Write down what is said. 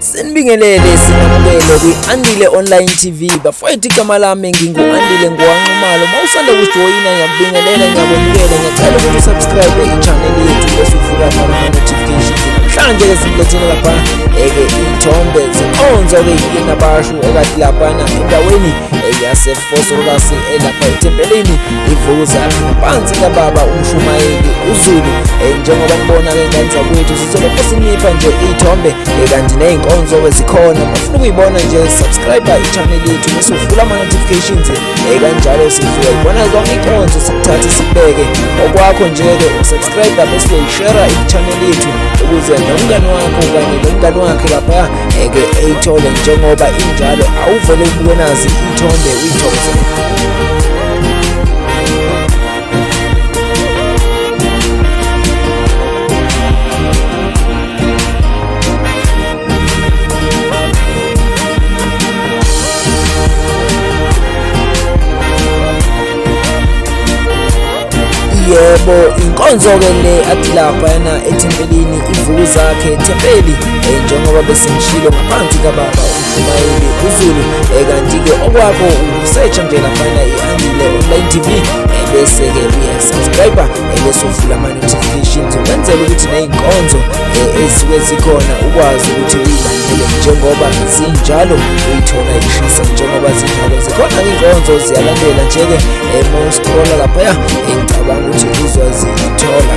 Sinibingelele sinamukele kwi-Andile Online TV. Bafowethu igama lami ngingu-Andile ngowanqumalo. Mawusanda kujoyina ngiyabingelela ngiyabonakala ngiyacela ukuthi usubscribe i-channel yethu bese ufika ama-notifications. Namhlanje ke simlethele lapha iy'thombe zenkonzo-ke yenabashu ekade laphana endaweni yasefosorokasi elapha etempeleni ivuza ngaphansi kababa umshumayeli uZulu. Njengoba nibona-ke ngane zakwethu sisoloko sinipha nje iy'thombe kanti ney'nkonzo zikhona. Bafuna ukuyibona nje subscribe i-channel yethu bese uvula ama-notifications kanjalo sizuka ibona zonke iy'nkonzo sikuthathe sikubeke okwakho nje-ke usubscribe bese uyayishare i-channel yethu ukuze nomngani wakho kanye nomngani wakhe lapha eyithole njengoba injalo awuvele ubuke nazi iy'thombe uyithokoze. Yebo, inkonzo-ke le athi laphana ethempelini ivukuzakhe tempeli njengoba bese ngishilo ngaphansi kababa umshumayeli uZulu. Kanti-ke okwakho usearch nje laphana i-Andile Online TV bese-ke uyasubscribe bese uvula ama-notifications ukwenzela ukuthi ney'nkonzo ezisuke zikhona ukwazi ukuthi uyilandele njengoba zinjalo uyithola ishisa njengoba zinjalo zikhona iy'nkonzo ziyalandela nje-ke uma uscrolla laphaya ngicabanga ukuthi uzozithola.